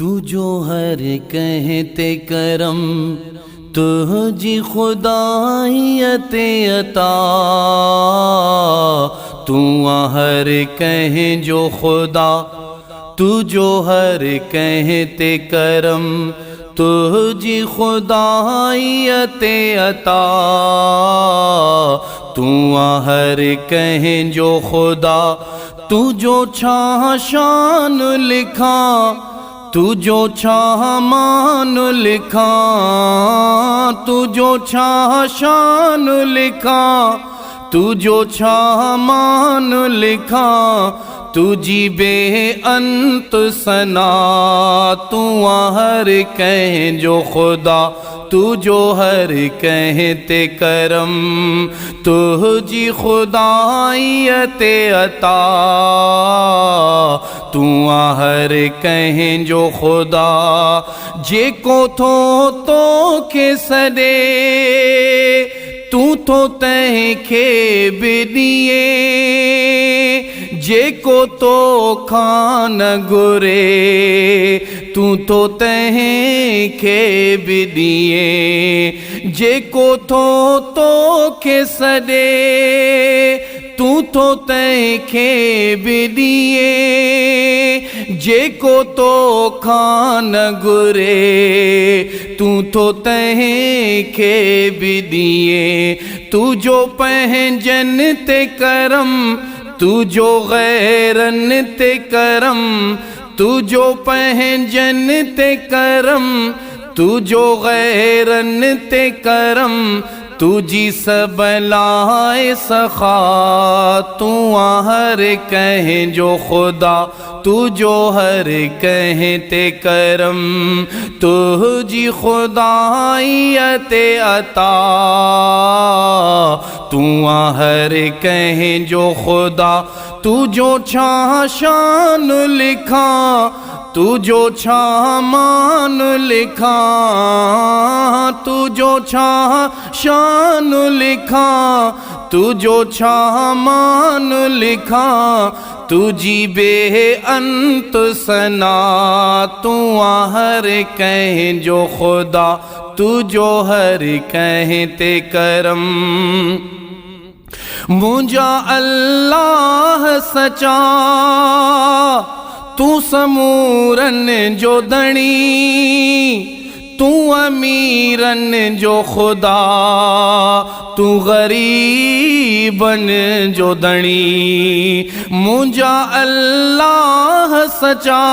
तू जो हर कहते करम तुझी खुदाइयत अता। तू हर कहे जो खुदा तू जो हर कहते करम तुझी खुदाइयत अता। तू हर कहे जो खुदा तू जो छा शान लिखा तू जो छा मान लिखा। तू जो छा शान लिखा तू जो छा मान लिखा। तुझी बे अंत सना तू हर कह जो खुदा तू जो हर कहते करम तुझी खुदाइयत अता। तू हर कह जो खुदा जे को तो के सदे तू तो तह के बिदिए। जे को तो खान गुरे तू तो तह के बिदिए। जे को तो के सदे तू तो तह के बिदिए। जे को तो खान गुरे तू तो तह के बिदिए। तू जो पहजन ते करम तू जो गैरन ते करम तू जो पहजन ते करम तू जो गैरन ते करम। तुझी सबलाए सखा तू हर कह जो खुदा तू जो हर कहते करम तुझी खुदाइयत अता। तू हर कह जो खुदा तू जो छा शान लिखा तू जो छा मान लिखा। तू जो छा शान लिखा तू जो छा मान लिखा। तुझी बे अंत सना तू हर कह जो खुदा तू जो हर कहते करम। मुझा अल्लाह सचा तू समूरन जो दणी तू अमीरन जो खुदा तू गरीबन जो दणी। मुझा अल्लाह सचा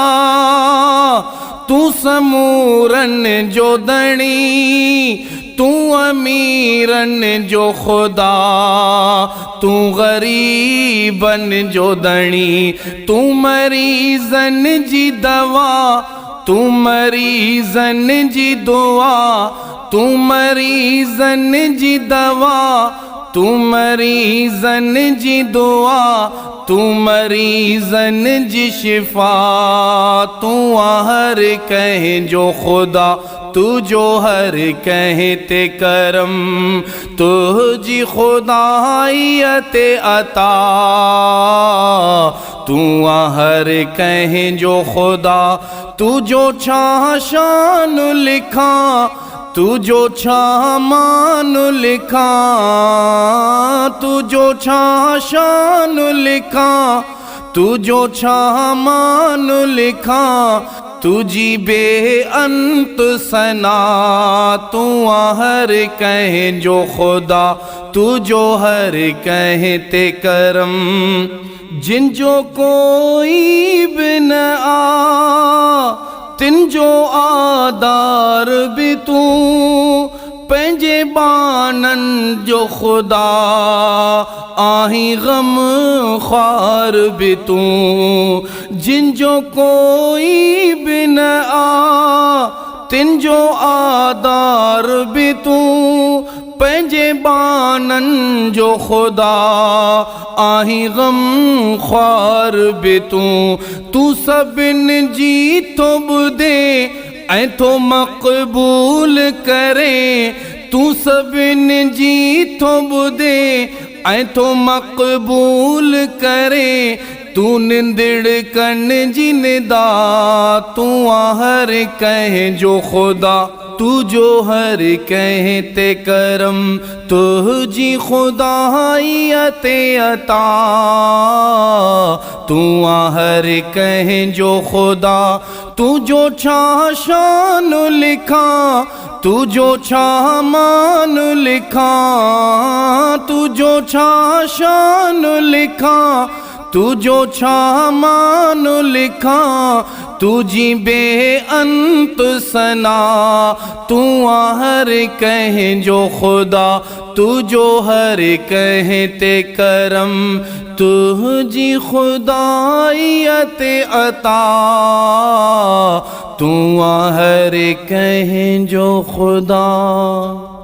तू समूरन जो दणी तू अमीरन जो खुदा तू गरीबन जो दणी। तू मरीजन जी दवा तू मरीजन जी दुआ तू मरीजन जी दवा तू मरीजन जी दुआ तू मरीजन जी शिफा। तू हर कह जो खुदा तू जो हर कहते करम तुझी खुदाइयत अता। तू हर कह जो खुदा तू जो छा शान लिखा तू जो छा मान लिखा। तू जो छा शान लिखा तू जो छा मान लिखा। तुझी बे अंत सना तू हर कह जो खुदा तू जो हर कहते करम। जिन जो कोई बिन तिन जो आदार भी तू पंजे बानन जो खुदा आही गम ख्वार भी तू। जिन जो कोई बिन तिन जो आदार भी तू पंजे बानन जो खुदा आही गम ख्वार भी तू। तू सबिन जी तो बुदे ऐ तो मकबूल करे। तू सबिन जी तो बुदे ऐ तो मकबूल करे। तू निंदड़ कन जिनदा तू हर कह जो खुदा तू जो हर कहते करम तुझी खुदाइयत अता तू हर कह जो खुदा तू जो छा शान लिखा तू जो छा मान लिखा तू जो छा शान लिखा तू जो छा मान लिखा तुझी बेअंत सना तू हर कह जो खुदा तू जो हर कहते करम तुझी खुदाइयत अता तू हर कह जो खुदा।